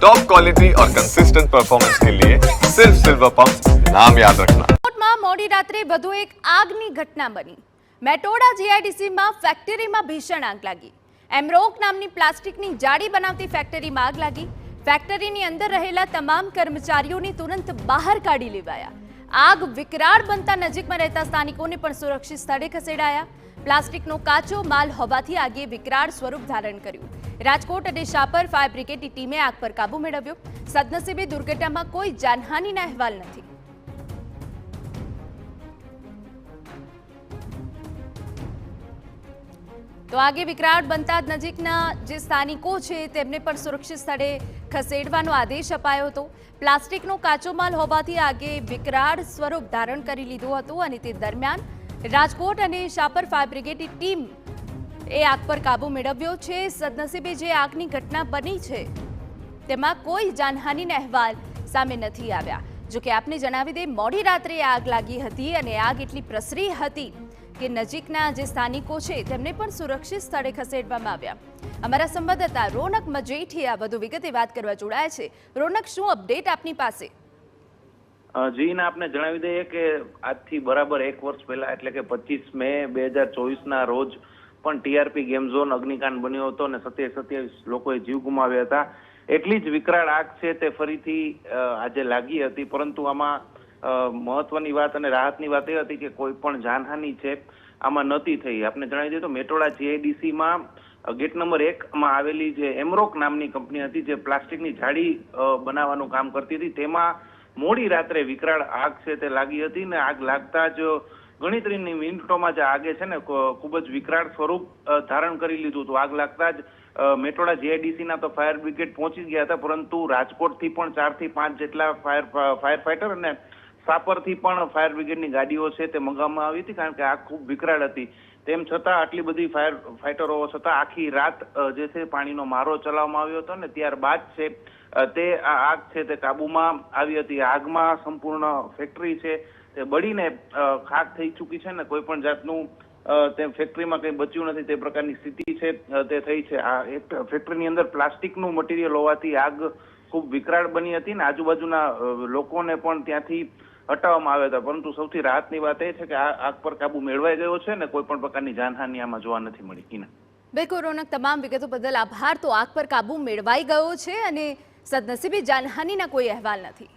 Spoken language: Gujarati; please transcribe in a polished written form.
टॉप क्वालिटी और कंसिस्टेंट परफॉर्मेंस के लिए सिर्फ सिल्वर पंप नाम याद रखना। રાજકોટમાં મોડી રાત્રે વધુ એક આગની ઘટના બની। મેટોડા જીઆઈડીસીમાં ફેક્ટરીમાં ભીષણ આગ લાગી। એમરોક નામની પ્લાસ્ટિકની જાળી બનાવતી ફેક્ટરીમાં આગ લાગી। ફેક્ટરીની અંદર રહેલા તમામ કર્મચારીઓને તુરંત બહાર કાઢી લેવાયા। આગ વિકરાળ બનતા નજીકમાં રહેતા સ્થાનિકોને પણ સુરક્ષિત સ્થળે ખસેડાયા। પ્લાસ્ટિકનો કાચો માલ હોવાથી આગે વિકરાળ સ્વરૂપ ધારણ કર્યું। રાજકોટ અને શાપર ફાયર બ્રિગેડની ટીમે આગ પર કાબુ મેળવ્યો। સદનસીબે દુર્ઘટનામાં કોઈ જાનહાનિના અહેવાલ નથી। તો આગે વિકરાળ બનતા નજીકના જે સ્થાનિકો છે તેમને પણ સુરક્ષિત સ્થળે ખસેડવાનો આદેશ અપાયો હતો। પ્લાસ્ટિકનો કાચો માલ હોવાથી આગે વિકરાળ સ્વરૂપ ધારણ કરી લીધું હતું અને તે દરમિયાન રાજકોટ અને શાપર ફાયર બ્રિગેડની ટીમ એ આગ પર કાબુ મેળવ્યો છે। સદનસીબે જે આગની ઘટના બની છે તેમાં કોઈ જાનહાનિના અહેવાલ સામે નથી આવ્યા। જો કે આપને જણાવી દે મોડી રાત્રે આગ લાગી હતી અને આગ એટલી પ્રસરી હતી કે નજીકના જે સ્થાનિકો છે તેમને પણ સુરક્ષિત સ્થળે ખસેડવામાં આવ્યા। અમારા સંવાદદાતા રોનક મજેઠિયા વધુ વિગતે વાત કરવા જોડાયા છે। રોનક, શું અપડેટ આપની પાસે? જી ને આપને જણાવી દઈએ કે આજથી બરાબર 1 વર્ષ પહેલા એટલે કે 25 મે 2024 રોજ પણ ટીઆરપી ગેમ ઝોન અગ્નિકાંડ બન્યો હતો અને 27 લોકોએ જીવ ગુમાવ્યા હતા। એટલી જ વિકરાળ આગ છે તે ફરીથી આજે લાગી હતી, પરંતુ આમાં મહત્વની વાત અને રાહતની વાત એ હતી કે કોઈ પણ જાનહાનિ છે આમાં નહોતી થઈ। આપને જણાવી દઈએ તો મેટોડા જીઆઈડીસીમાં ગેટ નંબર 1 માં આવેલી જે એમરોક નામની કંપની હતી જે પ્લાસ્ટિકની જાળી બનાવવાનું કામ કરતી હતી, તેમાં મોડી રાત્રે વિકરાળ આગ છે તે લાગી હતી ને આગ લાગતા જ ગણતરીની મિનિટોમાં જ આગે છે ને ખૂબ જ વિકરાળ સ્વરૂપ ધારણ કરી લીધું હતું। આગ લાગતા જ મેટોડા જીઆઈડીસીના તો ફાયર બ્રિગેડ પહોંચી ગયા હતા, પરંતુ રાજકોટથી પણ 4 થી 5 જેટલા ફાયર ફાઈટર અને સાપરથી પણ ફાયર બ્રિગેડની ગાડીઓ છે તે મંગાવવામાં આવી હતી, કારણ કે આગ ખૂબ વિકરાળ હતી। તેમ છતાં આટલી બધી ફાયર ફાઈટરો છતાં આખી રાત જે છે પાણીનો મારો ચલાવવામાં આવ્યો હતો ને ત્યારબાદ છે તે આ આગ છે તે કાબુમાં આવી હતી। આગમાં સંપૂર્ણ ફેક્ટરી છે તે બળીને ખાક થઈ ચૂકી છે ને કોઈ પણ જાતનું તે ફેક્ટરીમાં કંઈ બચ્યું નથી તે પ્રકારની સ્થિતિ છે તે થઈ છે। આ એક ફેક્ટરીની અંદર પ્લાસ્ટિકનું મટીરિયલ હોવાથી આગ ખૂબ વિકરાળ બની હતી ને આજુબાજુના લોકોને પણ ત્યાંથી હટાવવામાં આવ્યા હતા, પરંતુ સૌથી રાહતની વાત એ છે કે આ આગ પર કાબુ મેળવાઈ ગયો છે ને કોઈ પણ પ્રકારની જાનહાનિ આમાં જોવા નથી મળી। બિલકુલ રોનક, તમામ વિગતો બદલ આભાર। તો આગ પર કાબુ મેળવાઈ ગયો છે અને સદનસીબે જાનહાનિના કોઈ અહેવાલ નથી।